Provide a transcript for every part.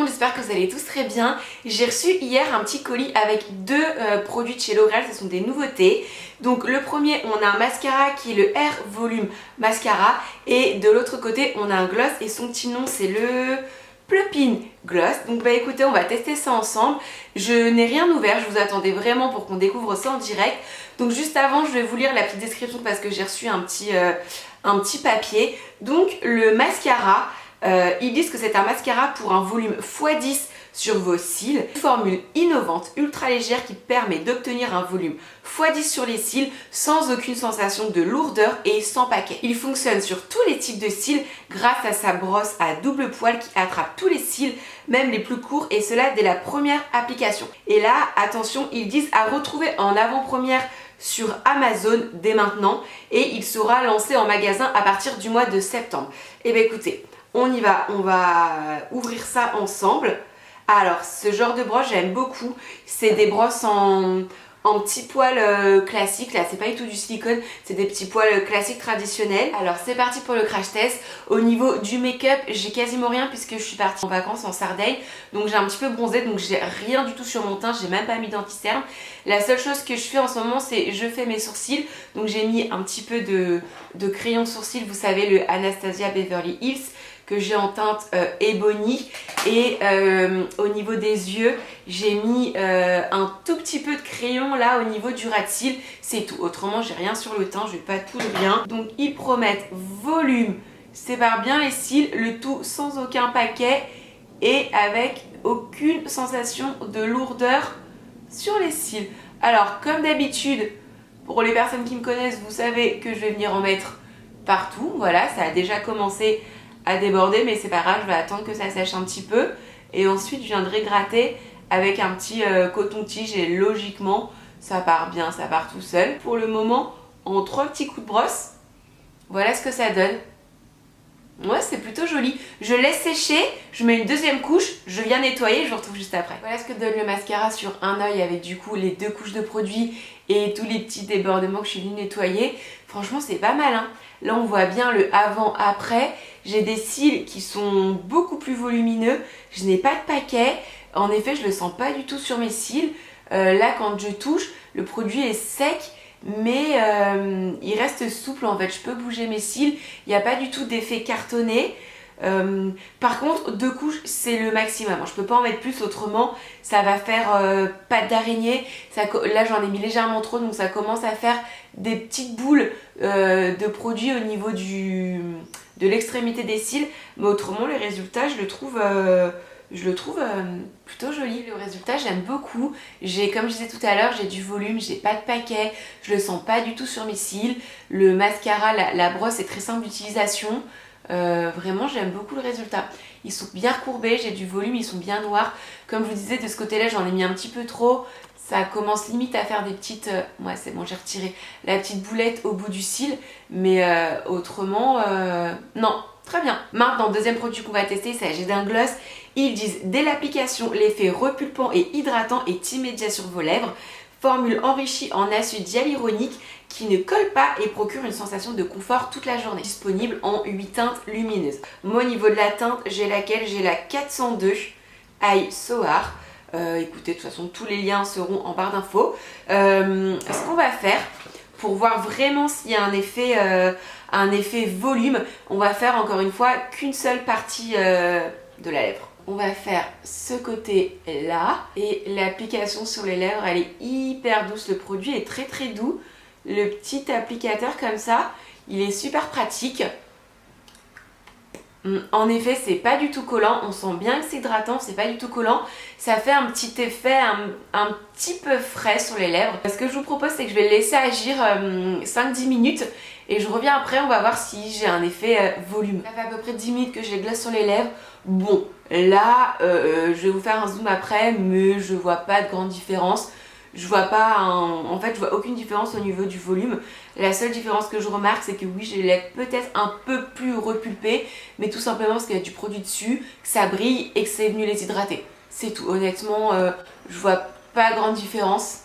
monde, j'espère que vous allez tous très bien. J'ai reçu hier un petit colis avec deux produits de chez L'Oréal, ce sont des nouveautés. Donc le premier, on a un mascara qui est le Air Volume Mascara et de l'autre côté, on a un gloss et son petit nom c'est le Plupin Gloss. Donc bah écoutez, on va tester ça ensemble. Je n'ai rien ouvert, je vous attendais vraiment pour qu'on découvre ça en direct. Donc juste avant, je vais vous lire la petite description parce que j'ai reçu un petit papier. Donc le mascara, ils disent que c'est un mascara pour un volume x10 sur vos cils. Une formule innovante, ultra légère qui permet d'obtenir un volume x10 sur les cils sans aucune sensation de lourdeur et sans paquet. Il fonctionne sur tous les types de cils grâce à sa brosse à double poil qui attrape tous les cils, même les plus courts, et cela dès la première application. Et là, attention, ils disent à retrouver en avant-première sur Amazon dès maintenant et il sera lancé en magasin à partir du mois de septembre. Et bien écoutez, on y va, on va ouvrir ça ensemble. Alors ce genre de brosse j'aime beaucoup, c'est des brosses en petits poils classiques, là c'est pas du tout du silicone, c'est des petits poils classiques traditionnels. Alors c'est parti pour le crash test. Au niveau du make-up, j'ai quasiment rien puisque je suis partie en vacances en Sardaigne, donc j'ai un petit peu bronzé, donc j'ai rien du tout sur mon teint, j'ai même pas mis d'anti-cerne. La seule chose que je fais en ce moment c'est je fais mes sourcils, donc j'ai mis un petit peu de crayon sourcil, vous savez le Anastasia Beverly Hills que j'ai en teinte Ebony, et au niveau des yeux j'ai mis un tout petit peu de crayon là au niveau du ras de cils, c'est tout, autrement j'ai rien sur le teint, je vais pas tout le bien. Donc ils promettent volume, sépare bien les cils, le tout sans aucun paquet et avec aucune sensation de lourdeur sur les cils. Alors comme d'habitude, pour les personnes qui me connaissent, vous savez que je vais venir en mettre partout, voilà, ça a déjà commencé à déborder, mais c'est pas grave, je vais attendre que ça sèche un petit peu et ensuite je viendrai gratter avec un petit coton-tige et logiquement ça part bien, ça part tout seul. Pour le moment, en 3 petits coups de brosse, voilà ce que ça donne. Ouais, c'est plutôt joli. Je laisse sécher, je mets une deuxième couche, je viens nettoyer et je vous retrouve juste après. Voilà ce que donne le mascara sur un œil avec du coup les 2 couches de produit et tous les petits débordements que je suis venue nettoyer. Franchement, c'est pas mal, hein. Là, on voit bien le avant-après. J'ai des cils qui sont beaucoup plus volumineux. Je n'ai pas de paquet. En effet, je le sens pas du tout sur mes cils. Là, quand je touche, le produit est sec, mais il reste souple en fait. Je peux bouger mes cils. Il n'y a pas du tout d'effet cartonné. Par contre, 2 couches c'est le maximum, je peux pas en mettre plus, autrement ça va faire pâte d'araignée. Là j'en ai mis légèrement trop, donc ça commence à faire des petites boules de produit au niveau de l'extrémité des cils, mais autrement le résultat je le trouve plutôt joli. Le résultat j'aime beaucoup. Comme je disais tout à l'heure, j'ai du volume, j'ai pas de paquet, je le sens pas du tout sur mes cils. Le mascara, la brosse est très simple d'utilisation. Vraiment j'aime beaucoup le résultat. Ils sont bien recourbés, j'ai du volume, ils sont bien noirs. Comme je vous disais, de ce côté là j'en ai mis un petit peu trop. Ça commence limite à faire des petites... ouais c'est bon, j'ai retiré la petite boulette au bout du cil. Mais autrement, non, très bien. Maintenant, deuxième produit qu'on va tester, il s'agit d'un gloss. Ils disent dès l'application, l'effet repulpant et hydratant est immédiat sur vos lèvres. Formule enrichie en acide hyaluronique qui ne colle pas et procure une sensation de confort toute la journée. Disponible en 8 teintes lumineuses. Moi au niveau de la teinte, j'ai laquelle? J'ai la 402 Eye Soar. Écoutez, de toute façon tous les liens seront en barre d'infos. Ce qu'on va faire pour voir vraiment s'il y a un effet volume, on va faire encore une fois qu'une seule partie de la lèvre. On va faire ce côté là et l'application sur les lèvres elle est hyper douce, le produit est très très doux. Le petit applicateur comme ça, il est super pratique. En effet, c'est pas du tout collant, on sent bien que c'est hydratant, c'est pas du tout collant. Ça fait un petit effet un petit peu frais sur les lèvres. Ce que je vous propose, c'est que je vais le laisser agir 5-10 minutes et je reviens après, on va voir si j'ai un effet volume. Ça fait à peu près 10 minutes que j'ai le gloss sur les lèvres. Bon, là, je vais vous faire un zoom après, mais je vois pas de grande différence. Je vois pas, en fait je vois aucune différence au niveau du volume. La seule différence que je remarque c'est que oui j'ai les lèvres peut-être un peu plus repulpées, mais tout simplement parce qu'il y a du produit dessus, que ça brille et que c'est venu les hydrater. C'est tout, honnêtement je vois pas grande différence.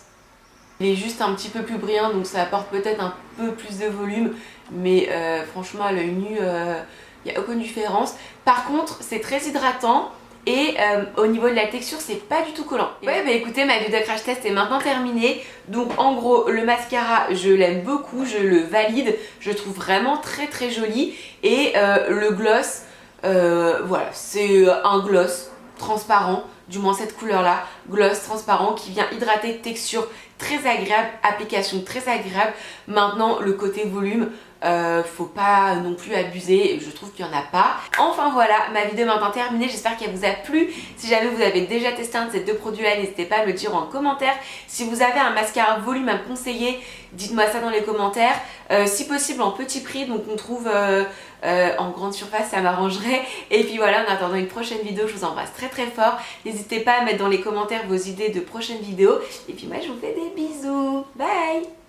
Il est juste un petit peu plus brillant donc ça apporte peut-être un peu plus de volume, mais franchement à l'œil nu il n'y a aucune différence. Par contre c'est très hydratant. et au niveau de la texture c'est pas du tout collant. Ouais bah écoutez, ma vidéo de crash test est maintenant terminée. Donc en gros le mascara je l'aime beaucoup, je le valide, je le trouve vraiment très joli. Et le gloss, voilà, c'est un gloss transparent, du moins cette couleur là, gloss transparent qui vient hydrater, texture très agréable, application très agréable. Maintenant le côté volume, faut pas non plus abuser, je trouve qu'il n'y en a pas. Enfin voilà, ma vidéo est maintenant terminée, j'espère qu'elle vous a plu. Si jamais vous avez déjà testé un de ces deux produits là, n'hésitez pas à me le dire en commentaire. Si vous avez un mascara volume à me conseiller, dites-moi ça dans les commentaires. Si possible en petit prix, donc on trouve en grande surface, ça m'arrangerait. Et puis voilà, en attendant une prochaine vidéo, je vous embrasse très fort. N'hésitez pas à mettre dans les commentaires vos idées de prochaines vidéos. Et puis moi je vous fais des bisous, bye.